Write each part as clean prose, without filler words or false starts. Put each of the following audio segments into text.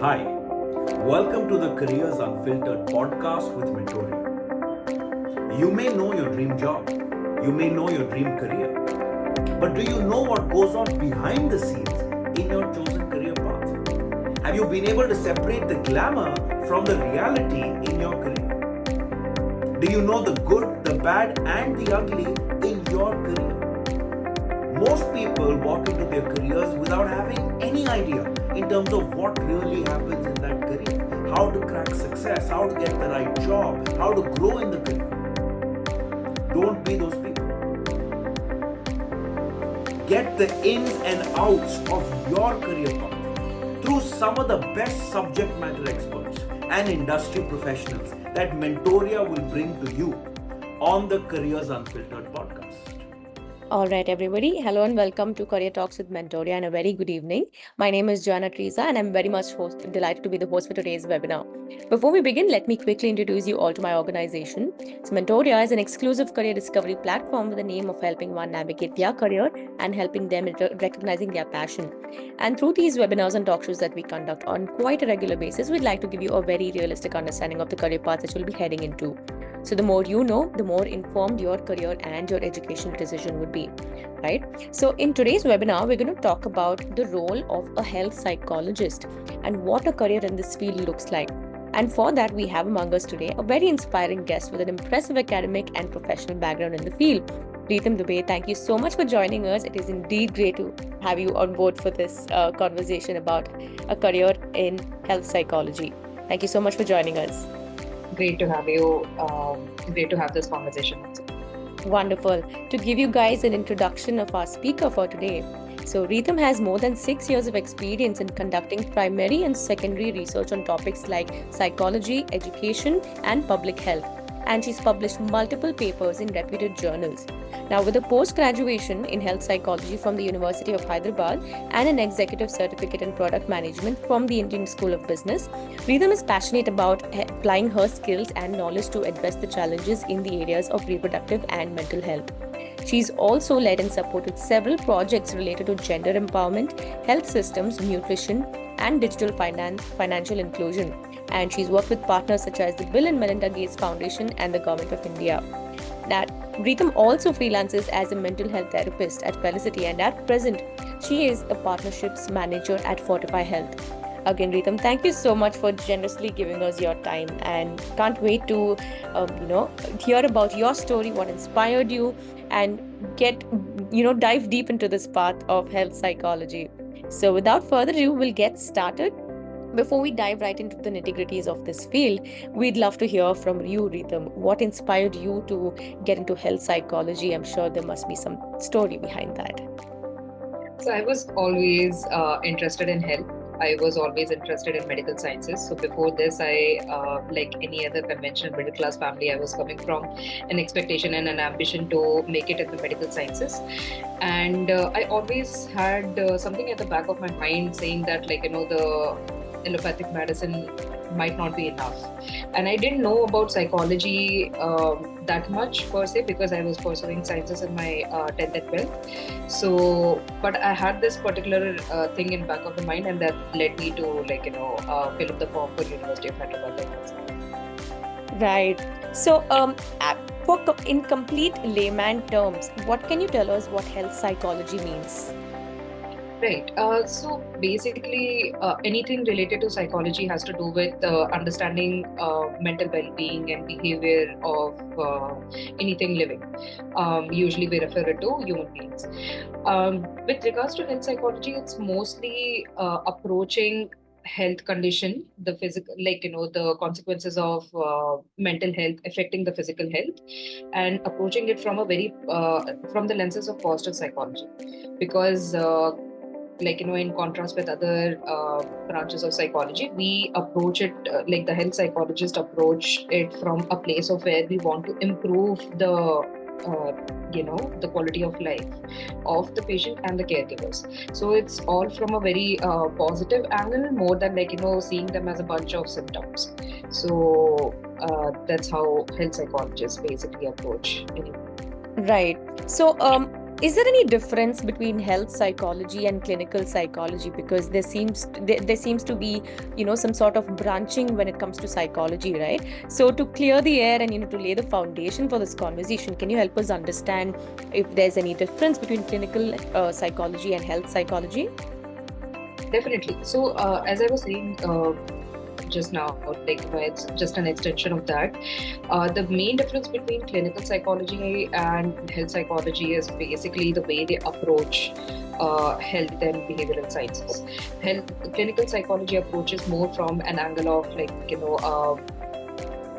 Hi, welcome to the Careers Unfiltered podcast with Mentoria. You may know your dream job, you may know your dream career, but do you know what goes on behind the scenes in your chosen career path? Have you been able to separate the glamour from the reality in your career? Do you know the good, the bad, and the ugly in your career? Most people walk into their careers without having any idea in terms of what really happens in that career, how to crack success, how to get the right job, how to grow in the career. Don't be those people. Get the ins and outs of your career path through some of the best subject matter experts and industry professionals that Mentoria will bring to you on the Careers Unfiltered podcast. All right, everybody. Hello and welcome to Career Talks with Mentoria, and a very good evening. My name is Joanna Teresa, and I'm very much delighted to be the host for today's webinar. Before we begin, let me quickly introduce you all to my organization. So, Mentoria is an exclusive career discovery platform with the aim of helping one navigate their career and helping them in recognizing their passion. And through these webinars and talk shows that we conduct on quite a regular basis, we'd like to give you a very realistic understanding of the career path that you'll be heading into. So the more you know, the more informed your career and your education decision would be, right? So in today's webinar, we're going to talk about the role of a health psychologist and what a career in this field looks like. And for that, we have among us today a very inspiring guest with an impressive academic and professional background in the field. Ritham Dubey, thank you so much for joining us. It is indeed great to have you on board for this conversation about a career in health psychology. Thank you so much for joining us. Great to have you. Great to have this conversation. Wonderful. To give you guys an introduction of our speaker for today. So Ritham has more than 6 years of experience in conducting primary and secondary research on topics like psychology, education, and public health. And she's published multiple papers in reputed journals. Now, with a post-graduation in health psychology from the University of Hyderabad and an executive certificate in product management from the Indian School of Business, Ritham is passionate about applying her skills and knowledge to address the challenges in the areas of reproductive and mental health. She's also led and supported several projects related to gender empowerment, health systems, nutrition, and digital financial inclusion. And she's worked with partners such as the Bill and Melinda Gates Foundation and the Government of India. That Ritham also freelances as a mental health therapist at Felicity, and at present, she is a partnerships manager at Fortify Health. Again, Ritham, thank you so much for generously giving us your time, and can't wait to, hear about your story, what inspired you, and dive deep into this path of health psychology. So, without further ado, we'll get started. Before we dive right into the nitty-gritties of this field, we'd love to hear from you, Ritham. What inspired you to get into health psychology? I'm sure there must be some story behind that. So I was always interested in health. I was always interested in medical sciences. So before this, like any other conventional middle class family, I was coming from an expectation and an ambition to make it in the medical sciences. And I always had something at the back of my mind saying that, the allopathic medicine might not be enough. And I didn't know about psychology that much per se because I was pursuing sciences in my 10th and 12th. So, but I had this particular thing in back of the mind, and that led me to fill up the form for University of Hyderabad. Right. So, in complete layman terms, what can you tell us what health psychology means? Right. So basically, anything related to psychology has to do with understanding mental well-being and behavior of anything living. Usually, we refer it to human beings. With regards to health psychology, it's mostly approaching health condition, the physical, the consequences of mental health affecting the physical health, and approaching it from a very from the lenses of positive psychology, because in contrast with other branches of psychology, we approach it like the health psychologist approach it from a place of where we want to improve the quality of life of the patient and the caregivers. So it's all from a very positive angle, more than seeing them as a bunch of symptoms. So that's how health psychologists basically approach it. Right. So Is there any difference between health psychology and clinical psychology? Because there seems to be, some sort of branching when it comes to psychology, right? So to clear the air and to lay the foundation for this conversation, can you help us understand if there's any difference between clinical psychology and health psychology? Definitely. So, as I was saying just now, it's just an extension of that. The main difference between clinical psychology and health psychology is basically the way they approach health and behavioral sciences. Clinical psychology approaches more from an angle of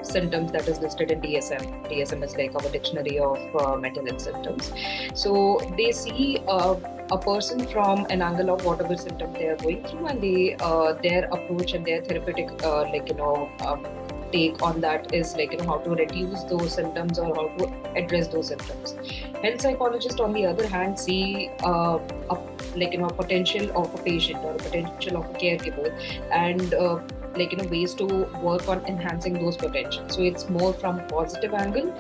symptoms that is listed in DSM. DSM is like our dictionary of mental health symptoms. So they see a person from an angle of whatever symptom they are going through, and they their approach and their therapeutic take on that is how to reduce those symptoms or how to address those symptoms. Health psychologists, on the other hand, see a potential of a patient or a potential of a caregiver, and ways to work on enhancing those potentials. So it's more from positive angle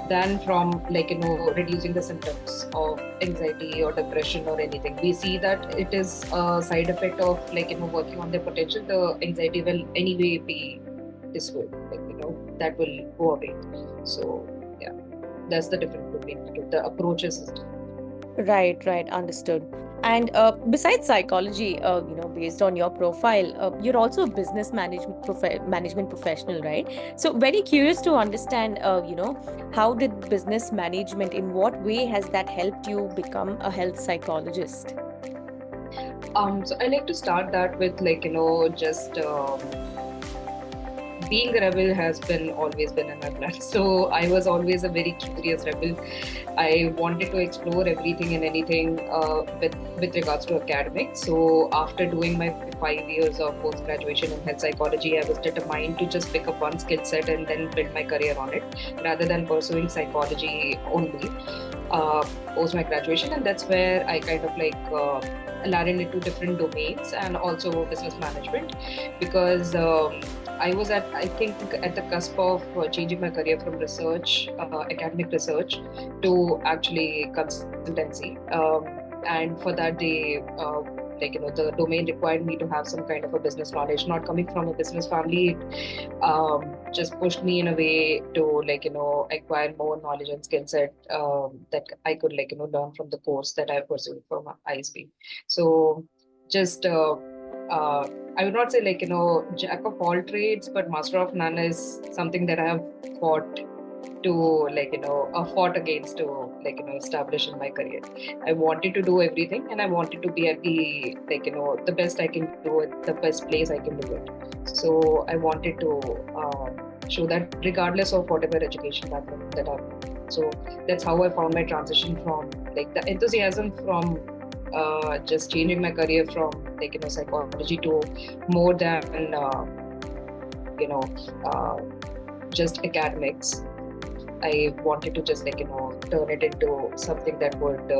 than from reducing the symptoms of anxiety or depression or anything. We see that it is a side effect of working on their potential. The anxiety will anyway be dissolved, that will go away. So yeah, that's the difference between the approaches. Right, understood. And besides psychology, based on your profile, you're also a business management professional, right? So very curious to understand, how did business management, in what way has that helped you become a health psychologist? So I like to start that with just being a rebel has always been in my blood. So I was always a very curious rebel. I wanted to explore everything and anything with regards to academics. So after doing my 5 years of post graduation in health psychology, I was determined to just pick up one skill set and then build my career on it, rather than pursuing psychology only post my graduation. And that's where I kind of landed into different domains and also business management, because I was at the cusp of changing my career from research, academic research, to actually consultancy. And for that, the domain required me to have some kind of a business knowledge. Not coming from a business family, it just pushed me in a way to acquire more knowledge and skill set that I could learn from the course that I pursued from ISB. So just I would not say jack of all trades, but master of none is something that I have fought to fought against to establish in my career. I wanted to do everything, and I wanted to be at the the best I can do it, the best place I can do it. So I wanted to show that regardless of whatever education background that I've. So that's how I found my transition from the enthusiasm from just changing my career from psychology to more than just academics. I wanted to just turn it into something that would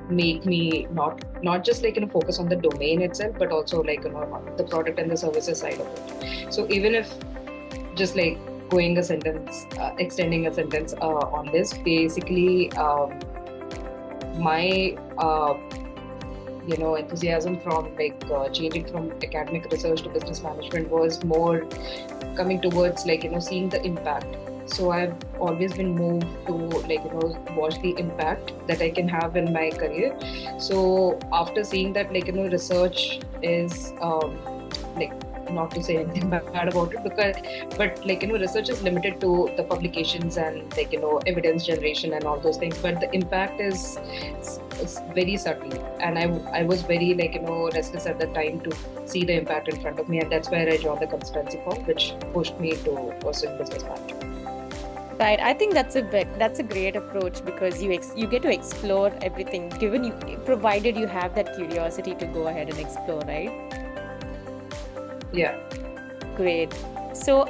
make me not just focus on the domain itself, but also the product and the services side of it. So even if just extending a sentence on this, basically my enthusiasm from changing from academic research to business management was more coming towards seeing the impact. So I've always been moved to watch the impact that I can have in my career. So after seeing that research is not to say anything bad about it, but research is limited to the publications and evidence generation and all those things, but the impact is very subtle, and I was very restless at the time to see the impact in front of me, and that's where I joined the consultancy firm, which pushed me to pursue business management. Right, I think that's a great approach, because you get to explore everything, provided you have that curiosity to go ahead and explore, right? Yeah. Great. So,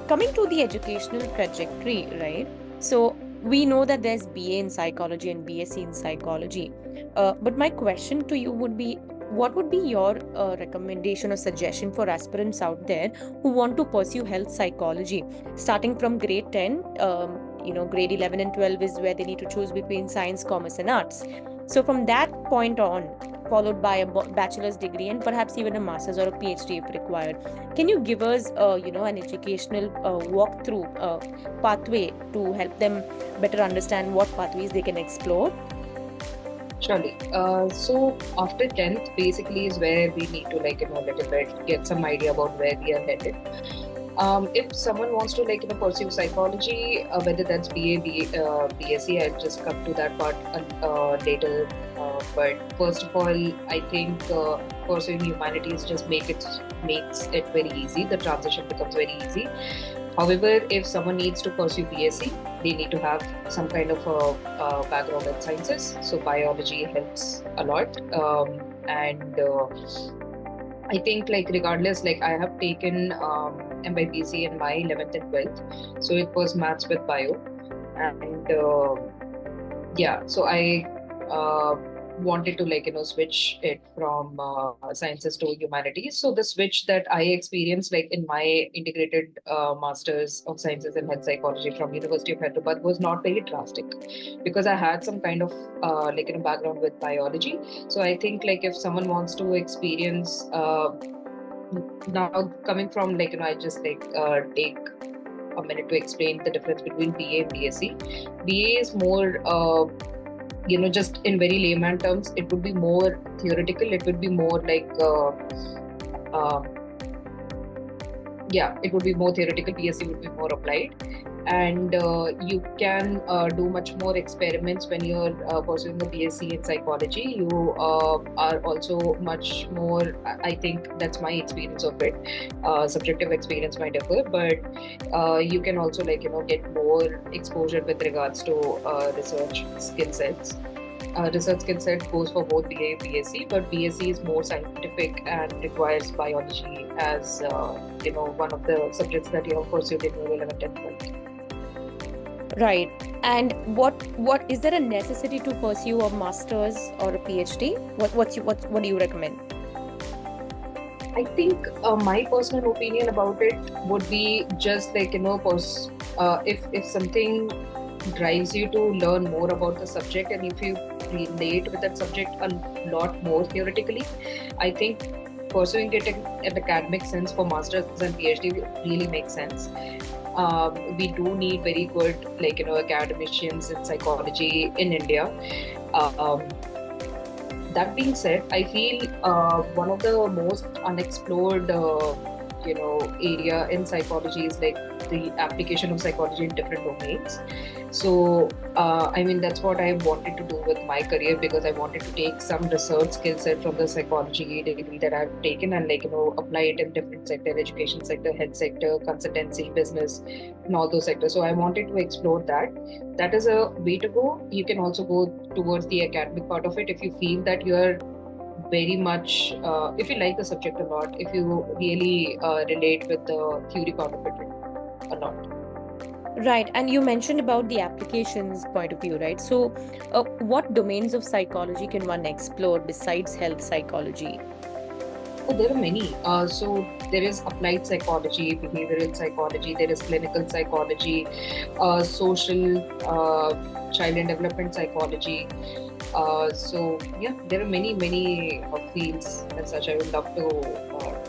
coming to the educational trajectory, right? So we know that there's BA in psychology and BSc in psychology. But my question to you would be, what would be your recommendation or suggestion for aspirants out there who want to pursue health psychology, starting from grade 10, grade 11 and 12 is where they need to choose between science, commerce, and arts. So from that point on, followed by a bachelor's degree and perhaps even a master's or a PhD if required, can you give us, an educational walkthrough pathway to help them better understand what pathways they can explore? Surely. So after 10th, basically is where we need to a little bit get some idea about where we are headed. If someone wants to pursue psychology, whether that's BSc, I'll just come to that part later. But first of all, I think pursuing humanities just makes it very easy. The transition becomes very easy. However, if someone needs to pursue BSc, they need to have some kind of a background in sciences. So biology helps a lot. And I think regardless, I have taken MYBC in my 11th and 12th. So it was maths with bio. And so I wanted to switch it from sciences to humanities. So the switch that I experienced in my integrated masters of sciences and health psychology from University of Hyderabad was not very drastic, because I had some kind of background with biology. So I think if someone wants to experience now coming from I just take a minute to explain the difference between BA and BSc. BA is more just in very layman terms, it would be more theoretical. It would be more it would be more theoretical. BSc would be more applied, and you can do much more experiments when you're pursuing a BSc in psychology. You are also much more, I think that's my experience of it. Subjective experience might differ, but you can also get more exposure with regards to research skill sets. Research skill set goes for both BA and BSc, but BSc is more scientific and requires biology as one of the subjects that you have pursued in your 11th and 12th. Right. And what is there a necessity to pursue a master's or a PhD? What do you recommend? I think my personal opinion about it would be just if something drives you to learn more about the subject, and if you relate with that subject a lot more theoretically, I think pursuing it in an academic sense for masters and PhD really makes sense. We do need very good academicians in psychology in India. That being said, I feel one of the most unexplored area in psychology is the application of psychology in different domains. So that's what I wanted to do with my career, because I wanted to take some research skill set from the psychology degree that I've taken and apply it in different sector, education sector, health sector, consultancy, business, and all those sectors. So I wanted to explore that. That is a way to go. You can also go towards the academic part of it if you feel that you're very much, if you like the subject a lot, if you really relate with the theory part of it a lot. Right. And you mentioned about the applications point of view, right? So what domains of psychology can one explore besides health psychology? Oh, there are many. So there is applied psychology, behavioral psychology, there is clinical psychology, social child and development psychology. So there are many fields as such. I would love to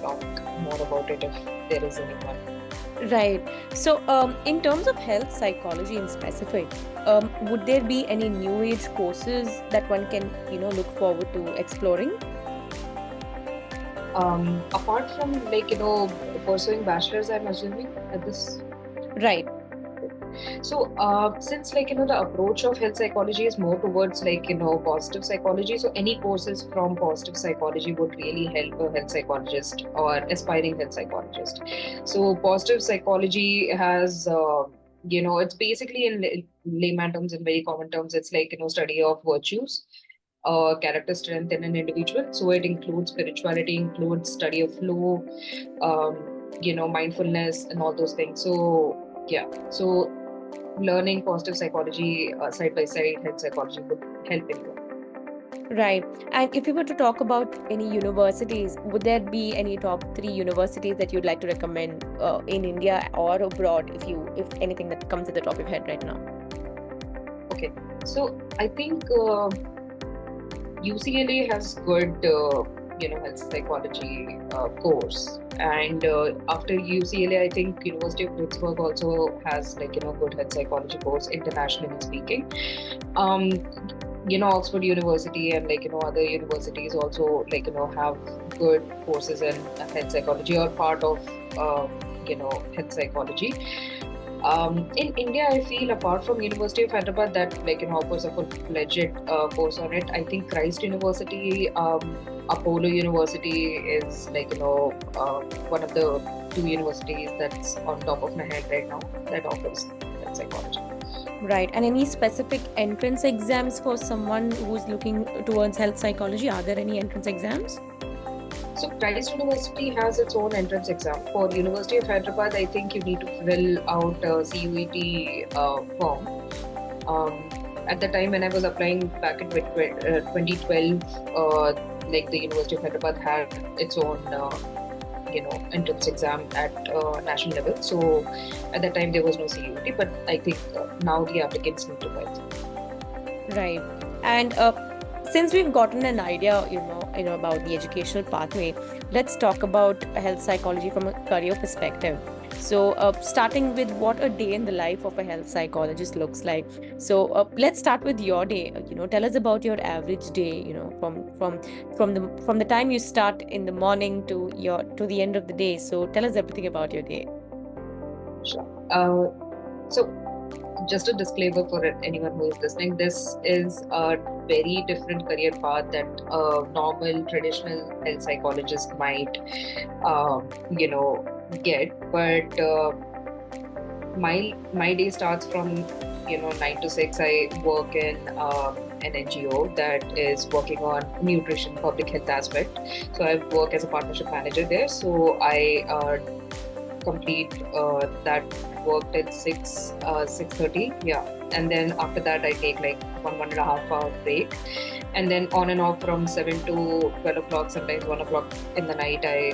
talk more about it if there is anyone. Right. So in terms of health psychology in specific, would there be any new age courses that one can look forward to exploring? Apart from pursuing bachelor's, I'm assuming at this. Right. So since the approach of health psychology is more towards positive psychology, so any courses from positive psychology would really help a health psychologist or aspiring health psychologist. So positive psychology has it's basically in layman terms, in very common terms, it's study of virtues, character strength in an individual. So it includes spirituality, includes study of flow, mindfulness and all those things. So learning positive psychology side by side health psychology would help in that. Right. And if you were to talk about any universities, would there be any top three universities that you'd like to recommend in India or abroad, if anything that comes at the top of your head right now? Okay, so I think UCLA has good, health psychology course, and after UCLA, I think University of Pittsburgh also has good health psychology course, internationally speaking. Um, Oxford University and other universities also have good courses in health psychology or part of health psychology. In India, I feel apart from University of Hyderabad that offers a full-fledged course on it. I think Christ University, Apollo University is one of the two universities that's on top of my head right now that offers health psychology. Right. And any specific entrance exams for someone who's looking towards health psychology? Are there any entrance exams? So Christ University has its own entrance exam. For University of Hyderabad, I think you need to fill out a CUET form. At the time when I was applying back in 2012, the University of Hyderabad had its own entrance exam at national level. So at that time there was no CUET, but I think now the applicants need to file. Right. And since we've gotten an idea, about the educational pathway, let's talk about health psychology from a career perspective. So, starting with what a day in the life of a health psychologist looks like. So, let's start with your day. Tell us about your average day. From the time you start in the morning to the end of the day. So, tell us everything about your day. Sure. So, just a disclaimer for anyone who is listening, this is a very different career path that a normal traditional health psychologist might get, but my day starts from 9 to 6. I work in an NGO that is working on nutrition public health aspect, so I work as a partnership manager there. So I complete that work till 6:30, and then after that I take 1.5 hour break, and then on and off from 7 to 12 o'clock, sometimes 1 o'clock in the night, I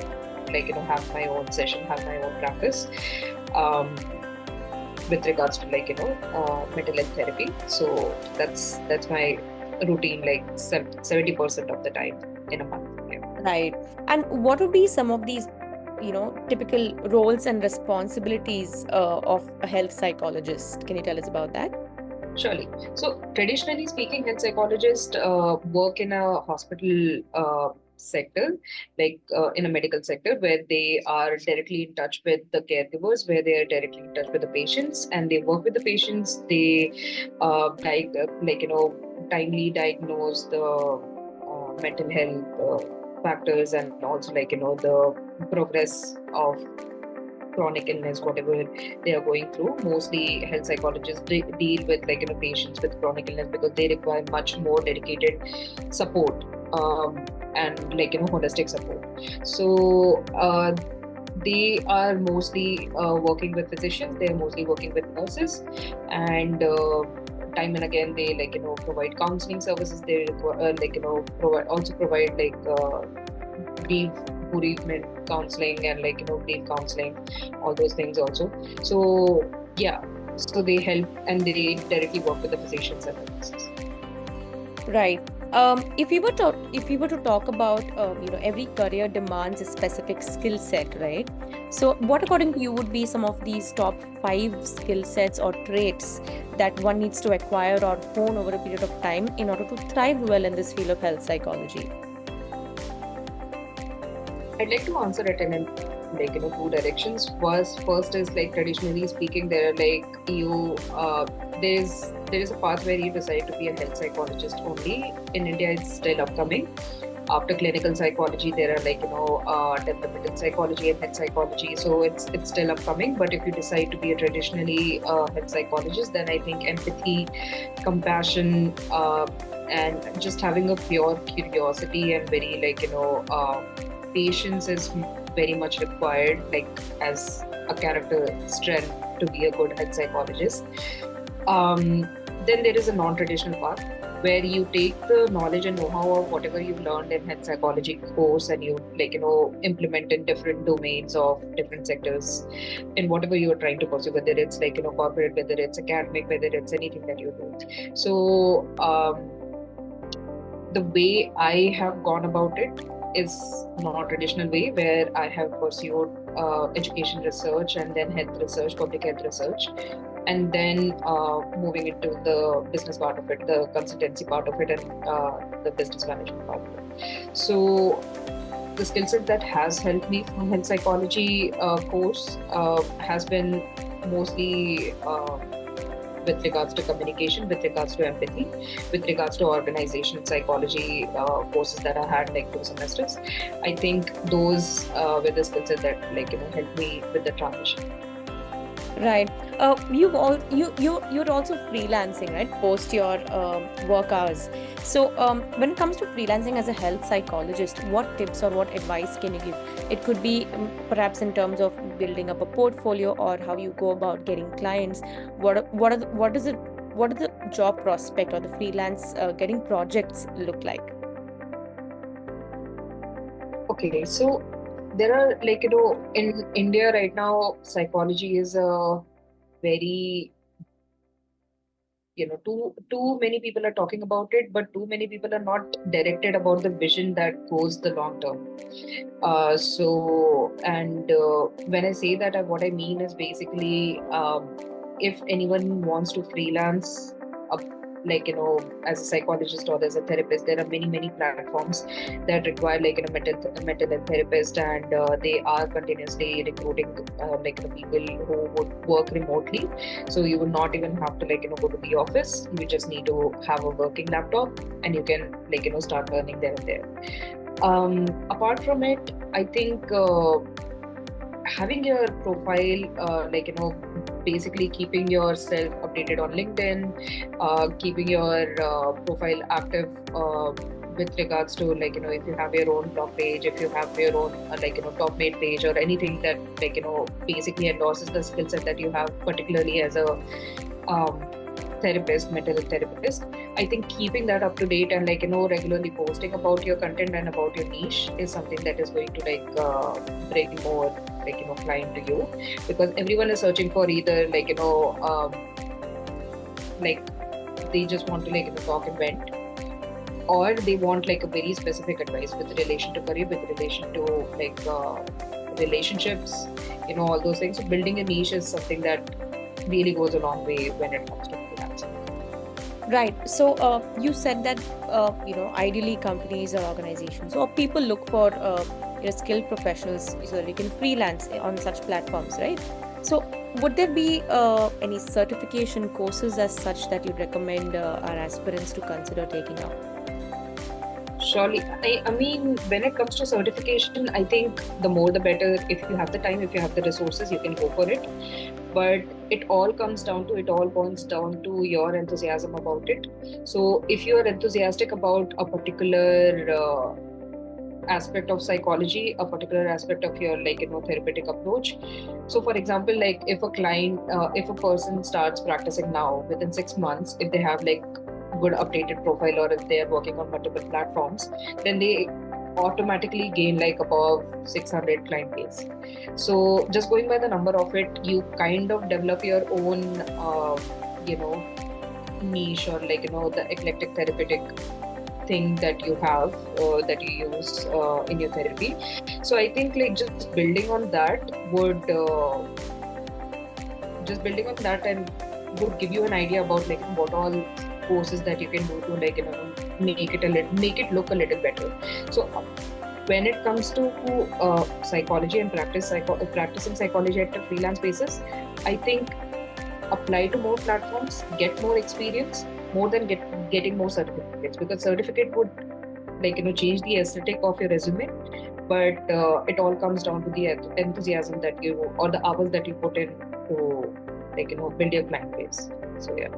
have my own session, have my own practice with regards to mental health therapy. So that's my routine, 70% of the time in a month. Right. And what would be some of these typical roles and responsibilities of a health psychologist? Can you tell us about that? Surely. So traditionally speaking, health psychologists work in a hospital sector, in a medical sector, where they are directly in touch with the caregivers, where they are directly in touch with the patients, and they work with the patients. They timely diagnose the mental health factors, and also the progress of chronic illness, whatever they are going through. Mostly health psychologists deal with patients with chronic illness because they require much more dedicated support and holistic support. So they are mostly working with physicians, they are mostly working with nurses, and time and again they provide counseling services. They provide bereavement counseling and grief counseling, all those things also. So so they help and they directly work with the physicians and the nurses. Right. If we were to talk about every career demands a specific skill set, right? So what according to you would be some of these top 5 skill sets or traits that one needs to acquire or hone over a period of time in order to thrive well in this field of health psychology? I'd like to answer it in two directions. First is traditionally speaking, there are there is a path where you decide to be a health psychologist only. In India, it's still upcoming. After clinical psychology, there are developmental psychology and health psychology. So it's still upcoming. But if you decide to be a traditionally health psychologist, then I think empathy, compassion, and just having a pure curiosity and very patience is very much required, as a character strength to be a good health psychologist. then there is a non-traditional path where you take the knowledge and know-how of whatever you've learned in health psychology course, and you implement in different domains of different sectors in whatever you are trying to pursue, whether it's corporate, whether it's academic, whether it's anything that you do. So the way I have gone about it is not traditional way, where I have pursued education research and then health research, public health research, and then moving into the business part of it, the consultancy part of it, and the business management part of it. So the skill set that has helped me from health psychology course has been mostly with regards to communication, with regards to empathy, with regards to organizational psychology courses that I had, like 2 semesters. I think those were the skill sets that helped me with the transition. Right. You're also freelancing, right? Post your work hours. So when it comes to freelancing as a health psychologist, what tips or what advice can you give? It could be perhaps in terms of building up a portfolio, or how you go about getting clients. What does the job prospect or the freelance getting projects look like? Okay, so there are in India right now, psychology is a very too many people are talking about it, but too many people are not directed about the vision that goes the long term. When I say that, what I mean is basically, if anyone wants to freelance, as a psychologist or as a therapist, there are many platforms that require mental health therapist, and they are continuously recruiting people who would work remotely. So you would not even have to go to the office. You just need to have a working laptop, and you can start earning there and there. Apart from it, I think having your profile, basically keeping yourself updated on LinkedIn, keeping your profile active with regards to if you have your own blog page, if you have your own top made page, or anything that basically endorses the skill set that you have, particularly as a therapist, mental health therapist. I think keeping that up to date and regularly posting about your content and about your niche is something that is going to bring more client to you, because everyone is searching for either they just want to talk and vent, or they want a very specific advice with relation to career, with relation to relationships, all those things. So building a niche is something that really goes a long way when it comes to freelancing. Right. So you said that ideally companies or organizations or people look for skilled professionals so that you can freelance on such platforms, right? So would there be any certification courses as such that you'd recommend our aspirants to consider taking up? Surely. I mean, when it comes to certification, I think the more the better. If you have the time, if you have the resources, you can go for it. But it all boils down to your enthusiasm about it. So if you are enthusiastic about a particular aspect of psychology, a particular aspect of your therapeutic approach. So for example, if a person starts practicing now, within 6 months, if they have good updated profile, or if they are working on multiple platforms, then they automatically gain above 600 client base. So just going by the number of it, you kind of develop your own niche, or the eclectic therapeutic thing that you have, that you use in your therapy. So I think just building on that and would give you an idea about what all courses that you can do to make it look a little better. So when it comes to psychology and practicing psychology at a freelance basis, I think apply to more platforms, get more experience, more than getting more certificates, because certificate would change the aesthetic of your resume, but it all comes down to the enthusiasm that you, or the hours that you put in to build your client base. So yeah.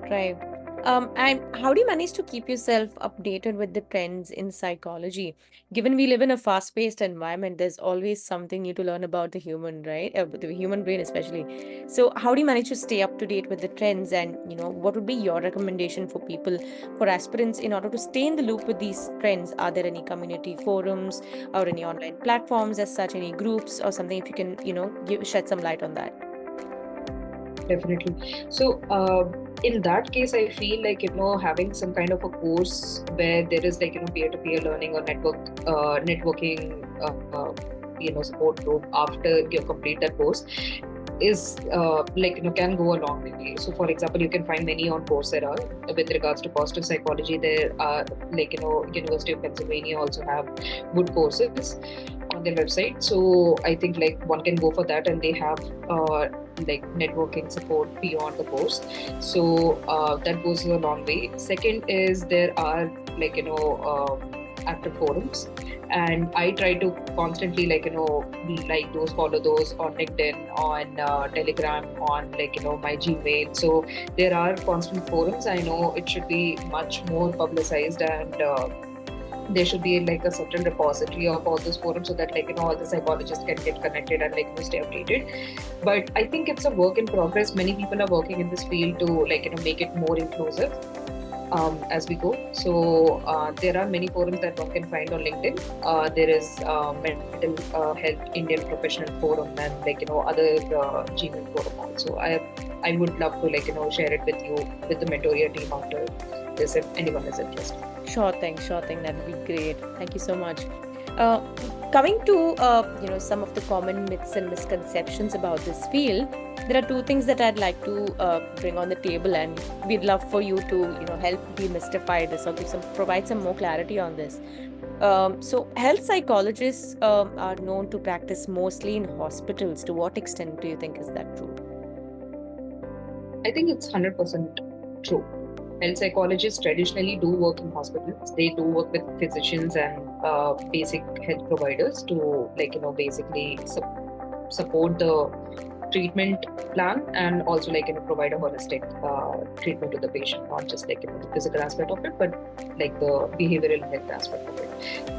Right. And how do you manage to keep yourself updated with the trends in psychology? Given we live in a fast-paced environment, there's always something new to learn about the human, right? The human brain, especially. So, how do you manage to stay up to date with the trends? And what would be your recommendation for people, for aspirants, in order to stay in the loop with these trends? Are there any community forums or any online platforms as such, any groups or something? If you can, shed some light on that. Definitely. So, in that case, I feel like, having some kind of a course where there is like, peer-to-peer learning or networking, support group after you complete that course is can go a long way. So, for example, you can find many on Coursera with regards to positive psychology. There are University of Pennsylvania also have good courses on their website. So I think like one can go for that, and they have networking support beyond the course. So that goes a long way. Second is there are active forums, and I try to constantly like those, follow those on LinkedIn, on Telegram, on my Gmail. So there are constant forums. I know it should be much more publicized, and there should be like a certain repository of all those forums, so that all the psychologists can get connected and stay updated. But I think it's a work in progress. Many people are working in this field to make it more inclusive as we go. So there are many forums that one can find on LinkedIn. There is Mental Health Indian Professional Forum, and other Gmail forum also. I would love to share it with you, with the Mentoria team after this, if anyone is interested. Sure thing. That would be great. Thank you so much. Coming to some of the common myths and misconceptions about this field, there are two things that I'd like to bring on the table, and we'd love for you to help demystify this or provide some more clarity on this. So health psychologists are known to practice mostly in hospitals. To what extent do you think is that true? I think it's 100% true. Health psychologists traditionally do work in hospitals. They do work with physicians and basic health providers to basically support the treatment plan, and also provide a holistic treatment to the patient, not just the physical aspect of it, but the behavioral health aspect of it.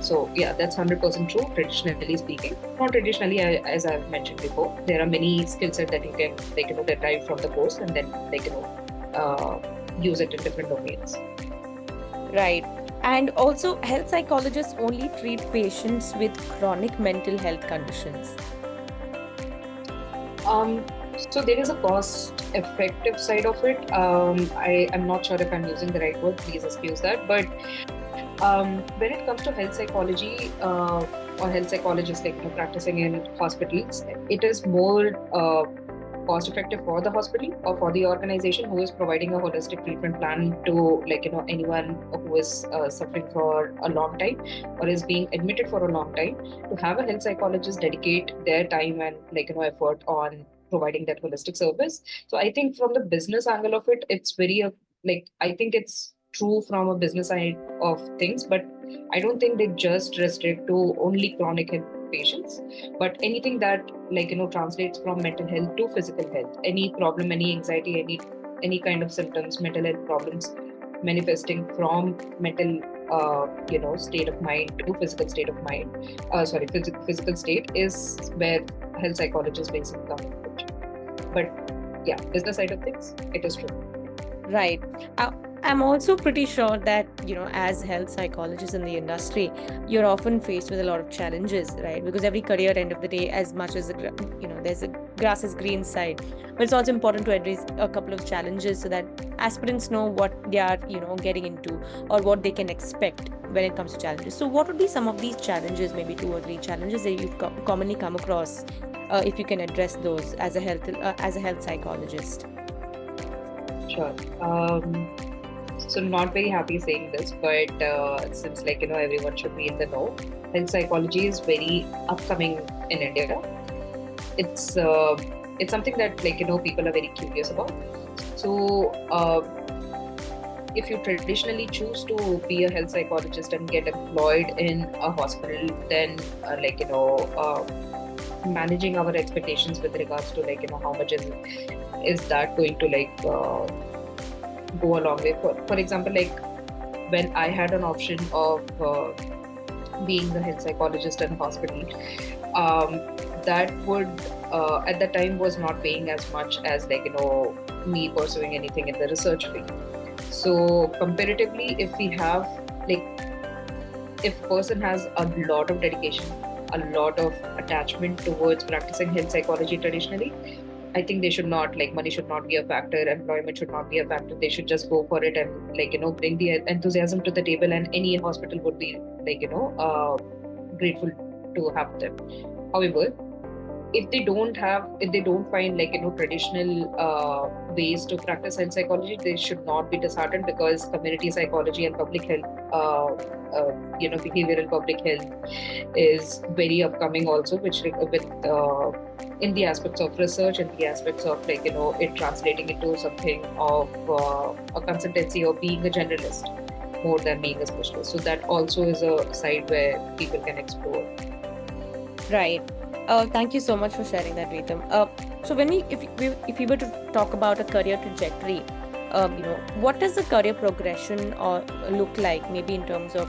So yeah, that's 100% true, traditionally speaking. Not traditionally, as I've mentioned before, there are many skill sets that you can derive from the course, and then use it in different domains. Right. And also, health psychologists only treat patients with chronic mental health conditions. So there is a cost-effective side of it. I'm not sure if I'm using the right word. Please excuse that. But when it comes to health psychology or health psychologists practicing in hospitals, it is more cost-effective for the hospital or for the organization who is providing a holistic treatment plan to anyone who is suffering for a long time or is being admitted for a long time, to have a health psychologist dedicate their time and effort on providing that holistic service. So I think from the business angle of it, it's very I think it's true from a business side of things, but I don't think they just restrict to only chronic health patients, but anything that translates from mental health to physical health. Any problem, any anxiety, any kind of symptoms, mental health problems manifesting from mental state of mind to physical state of mind, physical state, is where health psychologists basically come in. But yeah, business side of things, it is true. Right. I'm also pretty sure that, as health psychologists in the industry, you're often faced with a lot of challenges, right? Because every career, end of the day, as much as, there's a grass is green side, but it's also important to address a couple of challenges so that aspirants know what they are, getting into or what they can expect when it comes to challenges. So what would be some of these challenges, maybe 2 or 3 challenges that you've commonly come across, if you can address those as a health psychologist? Sure. So not very happy saying this, but since everyone should be in the know, health psychology is very upcoming in India. It's something that people are very curious about. So if you traditionally choose to be a health psychologist and get employed in a hospital, then managing our expectations with regards to how much is that going to go a long way. For example, like when I had an option of being the health psychologist in a hospital, um, that would at that time was not paying as much as like me pursuing anything in the research field. So comparatively, if we have like if a person has a lot of dedication, a lot of attachment towards practicing health psychology traditionally, I think they should not, like, money should not be a factor, employment should not be a factor. They should just go for it and, like, bring the enthusiasm to the table, and any hospital would be, like, grateful to have them. However, if they don't find, like, traditional ways to practice health psychology, they should not be disheartened, because community psychology and public health, behavioral public health is very upcoming also, which with in the aspects of research and the aspects of, like, it translating into something of a consultancy or being a generalist more than being a specialist. So that also is a side where people can explore. Right. Thank you so much for sharing that, Ritam. So if we were to talk about a career trajectory, what does the career progression or look like? Maybe in terms of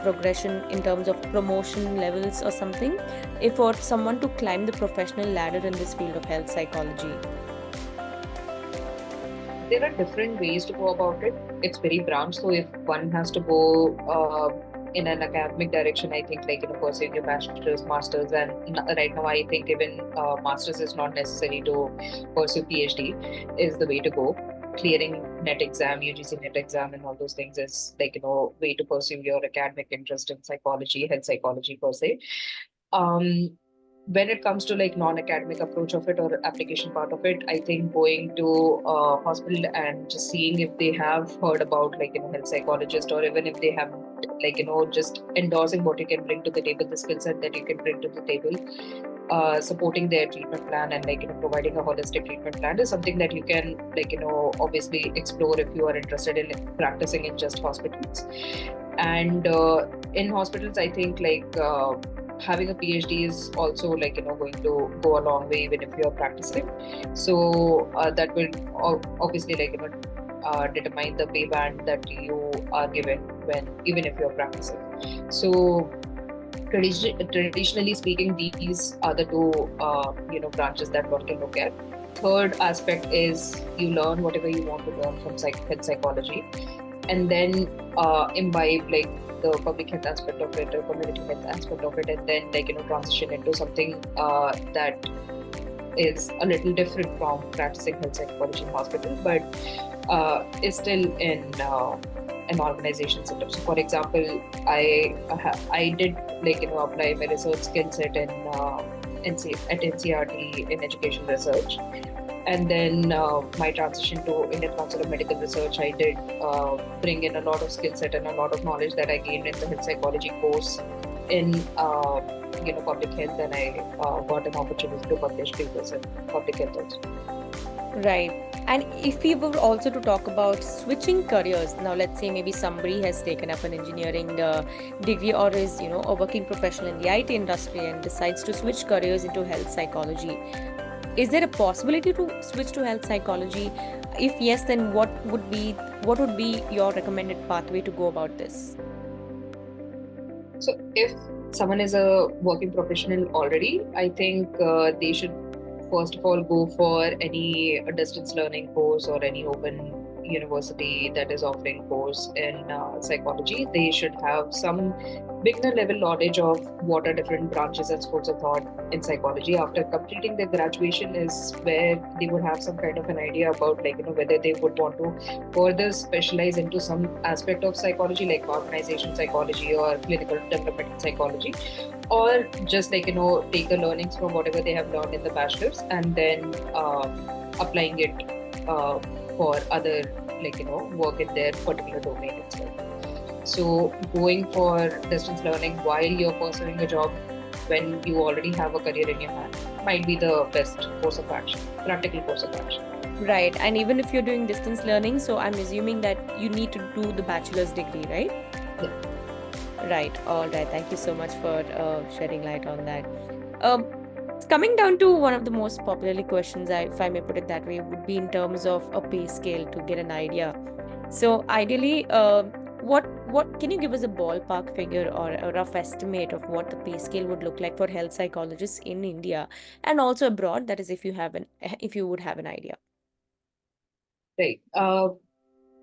progression, in terms of promotion levels or something, if for someone to climb the professional ladder in this field of health psychology. There are different ways to go about it. It's very branched. So if one has to go in an academic direction, I think, like, pursuing your bachelor's, master's, and right now I think even master's is not necessary to pursue PhD is the way to go. Clearing NET exam, UGC NET exam, and all those things is, like, way to pursue your academic interest in psychology, health psychology per se. When it comes to, like, non-academic approach of it or application part of it, I think going to a hospital and just seeing if they have heard about, like, health psychologist, or even if they have, like, just endorsing what you can bring to the table, the skill set that you can bring to the table, supporting their treatment plan, and, like, providing a holistic treatment plan is something that you can, like, obviously explore if you are interested in practicing in just hospitals. And in hospitals, I think, like, having a PhD is also, like, going to go a long way even if you're practicing. So that will obviously, like, determine the pay band that you are given even if you're practicing. So traditionally speaking, these are the two branches that one can look at. Third aspect is you learn whatever you want to learn from health psychology, and then imbibe, like, the public health aspect of it or community health aspect of it, and then, like, transition into something that is a little different from practicing health psychology in hospital, but is still in an organization setup. So, for example, I did, like, apply my research skill set in at NCRT in education research. And then my transition to Indian Council of Medical Research, I did bring in a lot of skill set and a lot of knowledge that I gained in the health psychology course in public health, and I got an opportunity to publish papers in public health also. Right. And if we were also to talk about switching careers, now let's say maybe somebody has taken up an engineering degree, or is a working professional in the IT industry and decides to switch careers into health psychology. Is there a possibility to switch to health psychology? If yes, then what would be your recommended pathway to go about this? So if someone is a working professional already, I think they should first of all go for any distance learning course or any open university that is offering course in psychology. They should have some beginner level knowledge of what are different branches and schools of thought in psychology. After completing their graduation is where they would have some kind of an idea about, like, whether they would want to further specialize into some aspect of psychology, like organization psychology or clinical development psychology, or just, like, take the learnings from whatever they have learned in the bachelor's and then applying it for other, like, work in their particular domain itself. So going for distance learning while you're pursuing a job when you already have a career in your hand might be the best course of action, practical course of action. Right. And even if you're doing distance learning, so I'm assuming that you need to do the bachelor's degree, right? Yeah. Right. All right. Thank you so much for shedding light on that. Coming down to one of the most popularly questions, if I may put it that way, would be in terms of a pay scale to get an idea. So ideally, what can you give us a ballpark figure or a rough estimate of what the pay scale would look like for health psychologists in India and also abroad? That is, if you would have an idea. Right.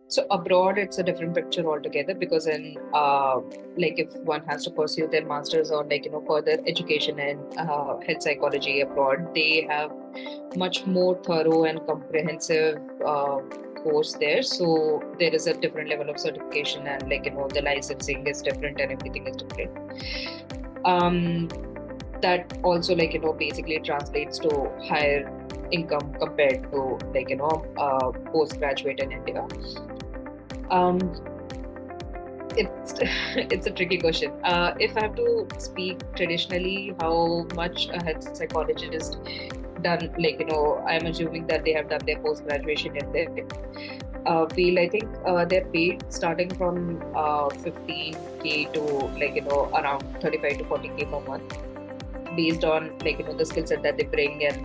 So abroad, it's a different picture altogether because like if one has to pursue their masters or further education in health psychology abroad, they have much more thorough and comprehensive course there. So there is a different level of certification and the licensing is different and everything is different. That also basically translates to higher income compared to postgraduate in India. It's a tricky question. If I have to speak traditionally, how much a health psychologist done, I'm assuming that they have done their post graduation in their field. I think they're paid starting from 15K to around 35 to 40K per month, based on the skill set that they bring and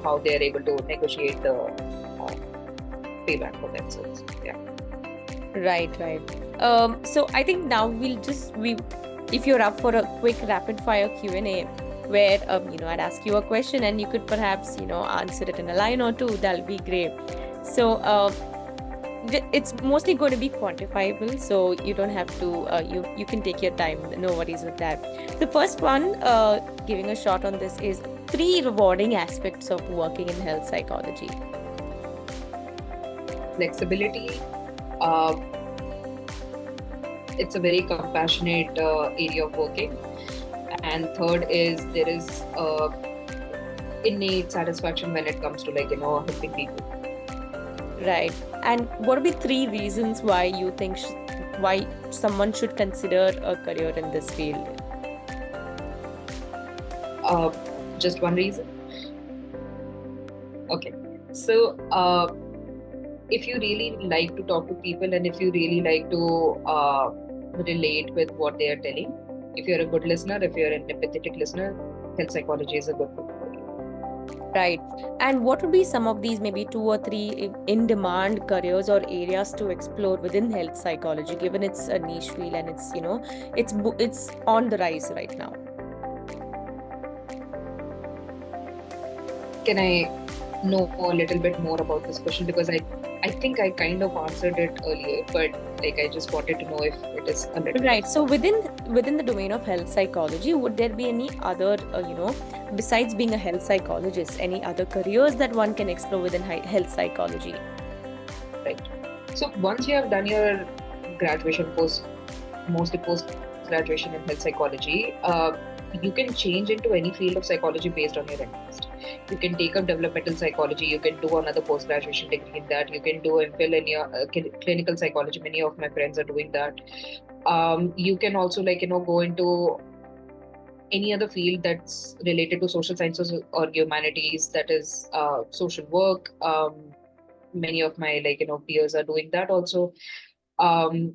how they are able to negotiate the payback for themselves. Yeah. Right. So I think now if you're up for a quick rapid fire Q&A where I'd ask you a question and you could perhaps answer it in a line or two, that'll be great. So it's mostly going to be quantifiable, so you don't have to you can take your time, no worries with that. The first one, giving a shot on this, is 3 rewarding aspects of working in health psychology. Flexibility. It's a very compassionate area of working, and third is there is innate satisfaction when it comes to helping people. Right. And what would be 3 reasons why you think why someone should consider a career in this field? Just one reason. Okay, so if you really like to talk to people and if you really like to relate with what they are telling, if you're a good listener, if you're an empathetic listener, health psychology is a good fit for you. Right. And what would be some of these maybe 2 or 3 in-demand careers or areas to explore within health psychology, given it's a niche field and it's on the rise right now? Can I know a little bit more about this question, because I think I kind of answered it earlier, but I just wanted to know if it is a little right. So within the domain of health psychology, would there be any other besides being a health psychologist, any other careers that one can explore within health psychology? Right. So once you have done your graduation, mostly post graduation in health psychology, you can change into any field of psychology based on your interest. You can take up developmental psychology, you can do another post-graduation degree in that, you can do MPhil in your clinical psychology. Many of my friends are doing that. You can also go into any other field that's related to social sciences or humanities, that is social work. Many of my peers are doing that also.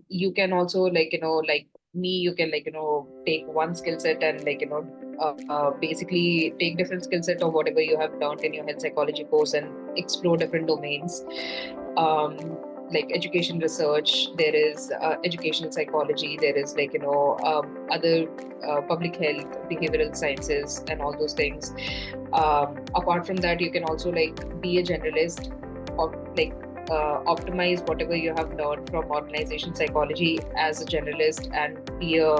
You can also like me, you can take one skill set and basically take different skill set of whatever you have learned in your health psychology course and explore different domains. Like education research, there is educational psychology, there is other public health, behavioral sciences, and all those things. Apart from that, you can also be a generalist, or optimize whatever you have learned from organization psychology as a generalist and be a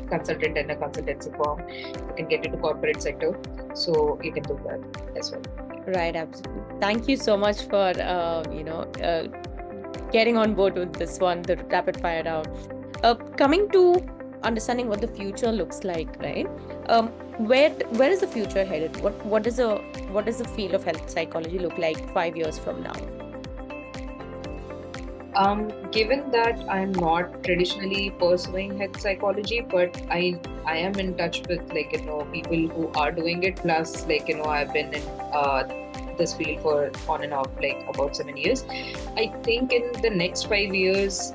consultant in a consultancy firm. You can get into corporate sector, so you can do that as well. Right, absolutely. Thank you so much for getting on board with this one, the rapid fire round. Coming to understanding what the future looks like, right? Where is the future headed? What does the field of health psychology look like 5 years from now? Given that I'm not traditionally pursuing health psychology, but I am in touch with people who are doing it. Plus, I've been in this field for on and off about 7 years. I think in the next 5 years,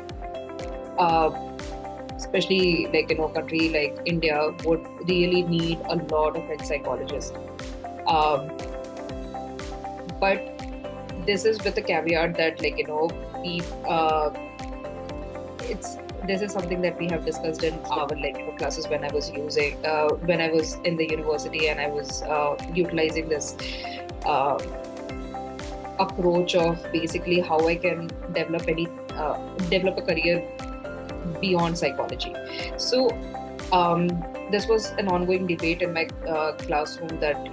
especially like country like India would really need a lot of health psychologists. Um, but this is with the caveat that we it's this is something that we have discussed in our classes when I was when I was in the university and I was utilizing this uh, approach of basically how I can develop a career beyond psychology. So this was an ongoing debate in my classroom that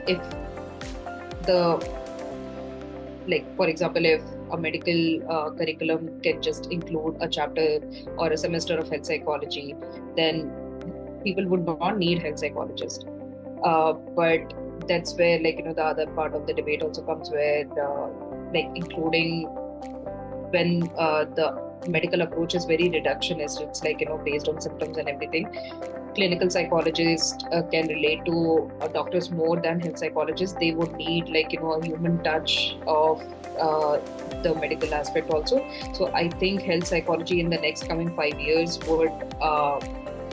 if the for example, if a medical curriculum can just include a chapter or a semester of health psychology, then people would not need health psychologists. But that's where the other part of the debate also comes, where including when the medical approach is very reductionist, it's based on symptoms and everything. Clinical psychologists can relate to doctors more than health psychologists. They would need a human touch of the medical aspect also. So I think health psychology in the next coming 5 years would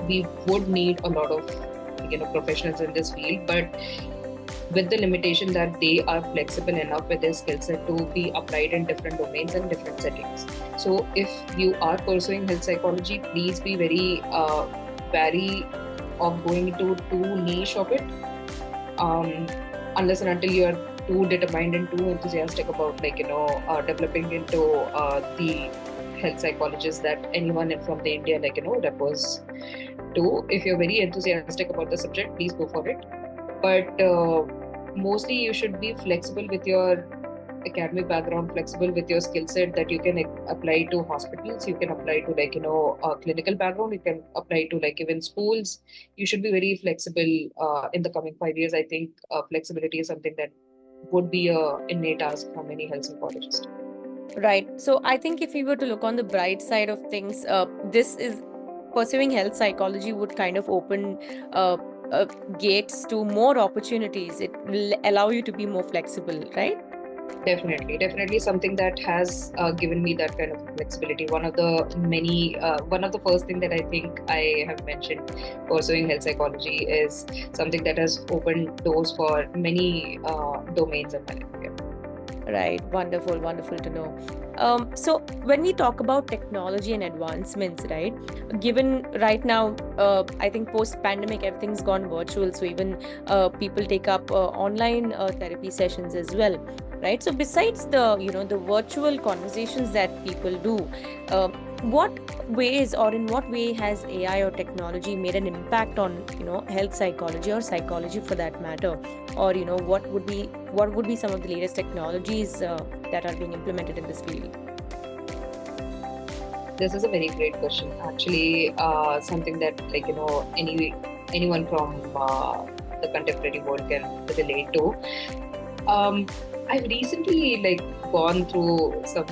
we would need a lot of professionals in this field, but with the limitation that they are flexible enough with their skill set to be applied in different domains and different settings. So if you are pursuing health psychology, please be very wary of going into too niche of it, unless and until you are too determined and too enthusiastic about developing into the health psychologist that anyone from the India refers to. If you're very enthusiastic about the subject, please go for it. But mostly you should be flexible with your academic background, flexible with your skill set, that you can apply to hospitals, you can apply to a clinical background, you can apply to even schools. You should be very flexible in the coming 5 years. I think flexibility is something that would be a innate task from any health psychologist. Right. So I think if we were to look on the bright side of things, this is pursuing health psychology would kind of open gates to more opportunities. It will allow you to be more flexible, right? Definitely something that has given me that kind of flexibility. One of the first thing that I think I have mentioned, pursuing health psychology, is something that has opened doors for many domains in my life. Right. Wonderful to know. So when we talk about technology and advancements, right, given right now, I think post-pandemic, everything's gone virtual. So even people take up online therapy sessions as well, right? So besides the virtual conversations that people do, what ways or in what way has AI or technology made an impact on health psychology or psychology for that matter? Or what would be some of the latest technologies that are being implemented in this field? This is a very great question. Actually, something that anyone from the contemporary world can relate to. I've recently gone through some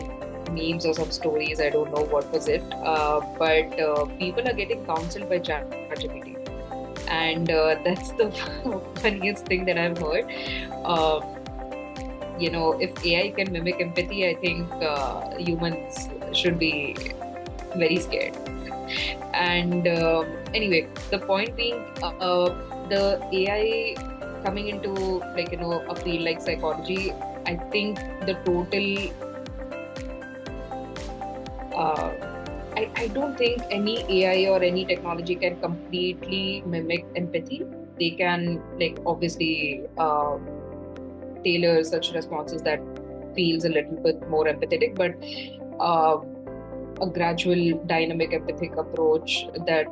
memes or some stories. I don't know what was it, but people are getting counseled by ChatGPT, and that's the funniest thing that I've heard. If AI can mimic empathy, I think humans should be very scared. And anyway, the point being, the AI coming into a field like psychology, I think the total I don't think any AI or any technology can completely mimic empathy. They can obviously tailor such responses that feels a little bit more empathetic, but a gradual dynamic empathetic approach that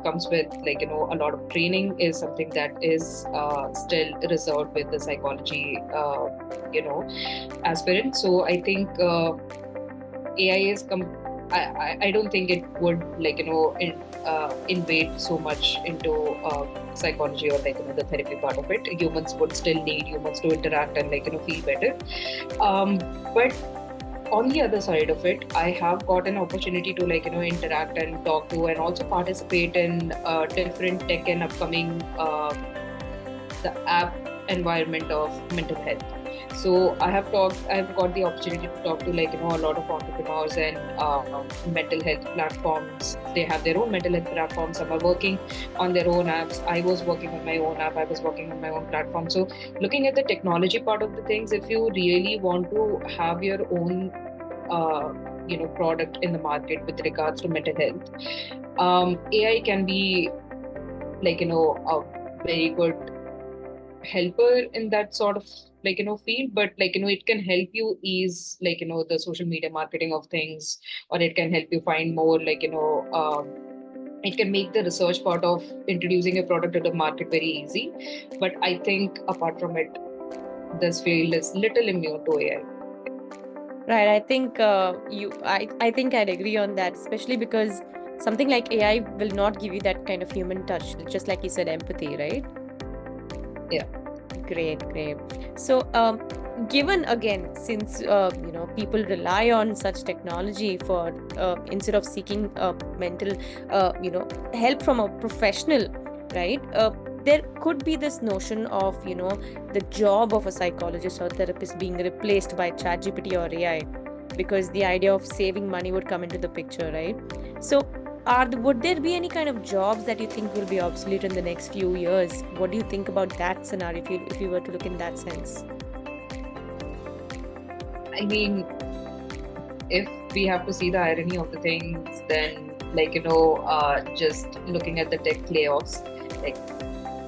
comes with a lot of training is something that is still reserved with the psychology aspirant. So I think AI is I don't think it would invade so much into psychology or the therapy part of it. Humans would still need humans to interact and feel better. But on the other side of it, I have got an opportunity to interact and talk to and also participate in different tech and upcoming the app environment of mental health. So I've got the opportunity to talk to a lot of entrepreneurs and mental health platforms. They have their own mental health platforms. Some are working on their own apps. I was working on my own app. I was working on my own platform. So looking at the technology part of the things, if you really want to have your own product in the market with regards to mental health, AI can be a very good helper in that sort of field, but it can help you ease the social media marketing of things, or it can help you find more it can make the research part of introducing a product to the market very easy. But I think apart from it, this field is little immune to AI. Right. I think I think I'd agree on that, especially because something like AI will not give you that kind of human touch, just like you said, empathy, right? Yeah. Great. So, given again, since people rely on such technology for instead of seeking mental help from a professional, right? There could be this notion of the job of a psychologist or therapist being replaced by ChatGPT or AI, because the idea of saving money would come into the picture, right? So would there be any kind of jobs that you think will be obsolete in the next few years? What do you think about that scenario if you were to look in that sense? I mean, if we have to see the irony of the things, then just looking at the tech layoffs,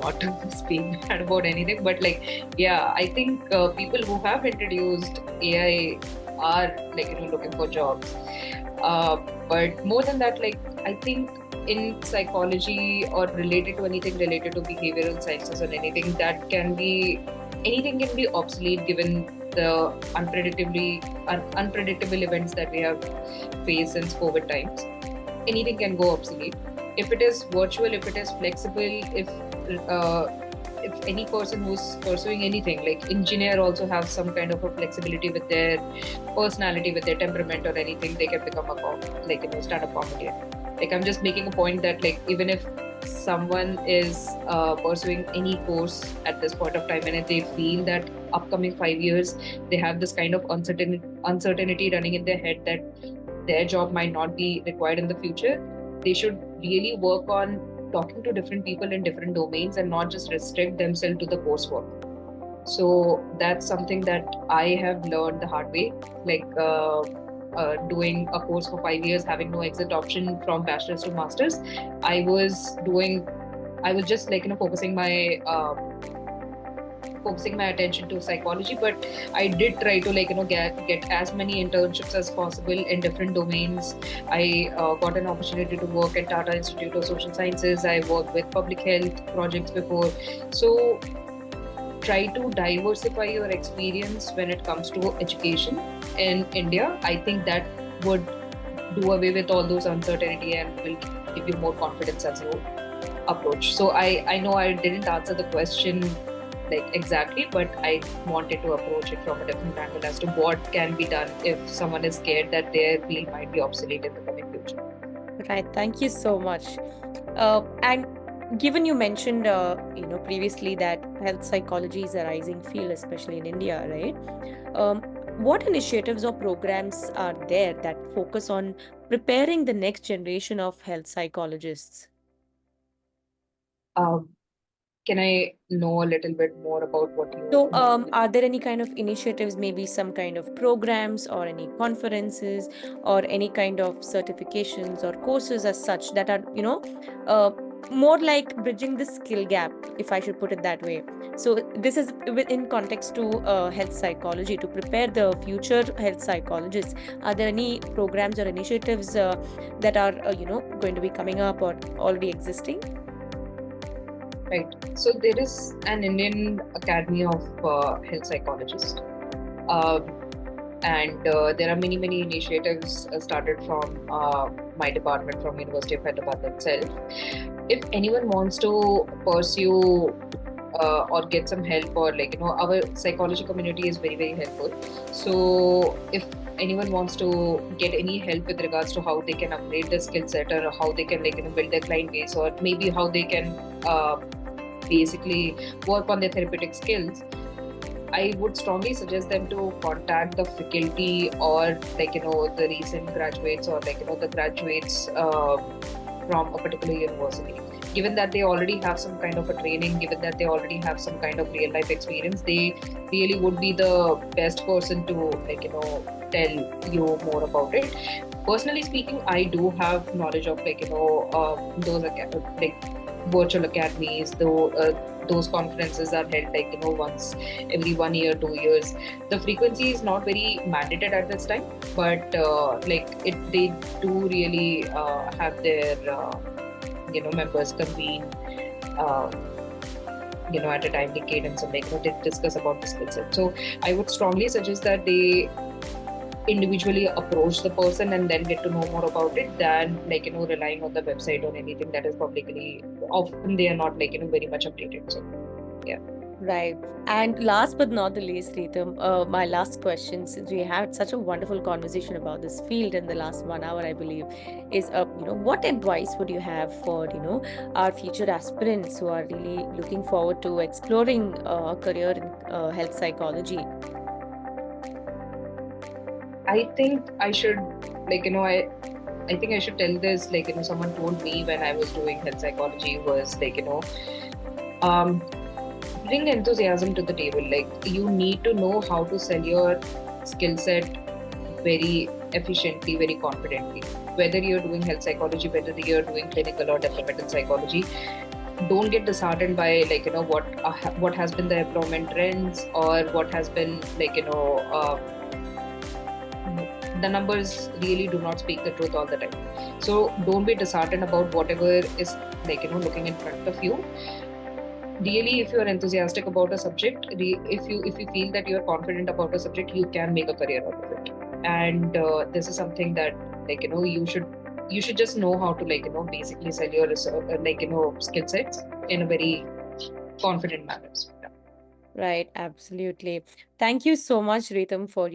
not to speak bad about anything, but I think people who have introduced AI are looking for jobs. But more than that, I think in psychology or related to anything related to behavioral sciences or anything can be obsolete given the unpredictable events that we have faced since COVID times. Anything can go obsolete. If it is virtual, if it is flexible, if any person who's pursuing anything, like engineer also have some kind of a flexibility with their personality, with their temperament or anything, they can become a stand-up comedian. I'm just making a point that even if someone is pursuing any course at this point of time, and if they feel that upcoming 5 years they have this kind of uncertainty running in their head that their job might not be required in the future, they should really work on talking to different people in different domains and not just restrict themselves to the coursework. So that's something that I have learned the hard way. Doing a course for 5 years, having no exit option from bachelor's to master's, I was just focusing my attention to psychology, but I did try to get as many internships as possible in different domains. I got an opportunity to work at Tata Institute of Social Sciences. I worked with public health projects before. So try to diversify your experience when it comes to education in India. I think that would do away with all those uncertainty and will give you more confidence as you approach. So I know I didn't answer the question exactly, but I wanted to approach it from a different angle as to what can be done if someone is scared that their field might be obsolete in the coming future. Right. Thank you so much. And given you mentioned, previously that health psychology is a rising field, especially in India, right? What initiatives or programs are there that focus on preparing the next generation of health psychologists? Can I know a little bit more about what you... So, are there any kind of initiatives, maybe some kind of programs or any conferences or any kind of certifications or courses as such that are, more like bridging the skill gap, if I should put it that way? So this is in context to health psychology, to prepare the future health psychologists. Are there any programs or initiatives that are, going to be coming up or already existing? Right. So there is an Indian Academy of Health Psychologists. And there are many initiatives started from my department, from University of Hyderabad itself. If anyone wants to pursue or get some help, or our psychology community is very helpful. So if anyone wants to get any help with regards to how they can upgrade their skill set, or how they can build their client base, or maybe how they can basically work on their therapeutic skills, I would strongly suggest them to contact the faculty or the recent graduates or the graduates from a particular university. Given that they already have some kind of a training, given that they already have some kind of real life experience, they really would be the best person to tell you more about it. Personally speaking, I do have knowledge of those virtual academies, though those conferences are held once every 1 year, 2 years. The frequency is not very mandated at this time, but they do really have their members convene uh, at a timely cadence and they discuss about the skill set. So I would strongly suggest that they individually approach the person and then get to know more about it than relying on the website or anything that is publicly. Often they are not very much updated. So yeah. Right. And last but not the least, Ritam, my last question, since we had such a wonderful conversation about this field in the last 1 hour, I believe, is, what advice would you have for, our future aspirants who are really looking forward to exploring a career in health psychology? I think I should I think I should tell this someone told me when I was doing health psychology was bring enthusiasm to the table. You need to know how to sell your skill set very efficiently, very confidently. Whether you're doing health psychology, whether you're doing clinical or developmental psychology, don't get disheartened by what has been the employment trends or what has been the numbers really do not speak the truth all the time. So don't be disheartened about whatever is looking in front of you. Really, if you are enthusiastic about a subject, if you feel that you are confident about a subject, you can make a career out of it. And this is something that you should just know how to basically sell your skill sets in a very confident manner. So, yeah. Right, absolutely. Thank you so much, Ritam, for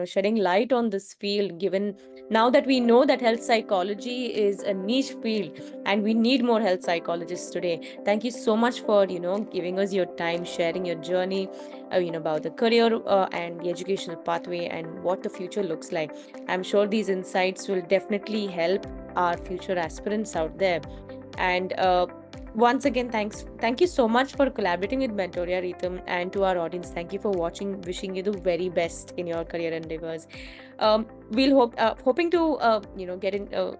shedding light on this field. Given now that we know that health psychology is a niche field, and we need more health psychologists today. Thank you so much for giving us your time, sharing your journey, about the career and the educational pathway and what the future looks like. I'm sure these insights will definitely help our future aspirants out there. And once again, thank you so much for collaborating with Mentoria, Ritam, and to our audience, thank you for watching. Wishing you the very best in your career endeavors. We'll hoping to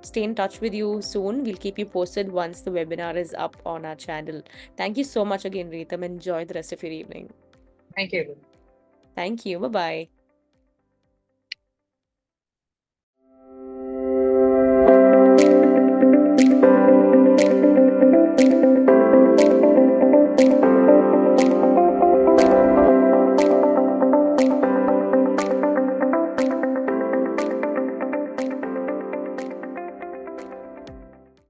stay in touch with you soon. We'll keep you posted once the webinar is up on our channel. Thank you so much again, Ritam. Enjoy the rest of your evening. Thank you. Thank you. Bye bye.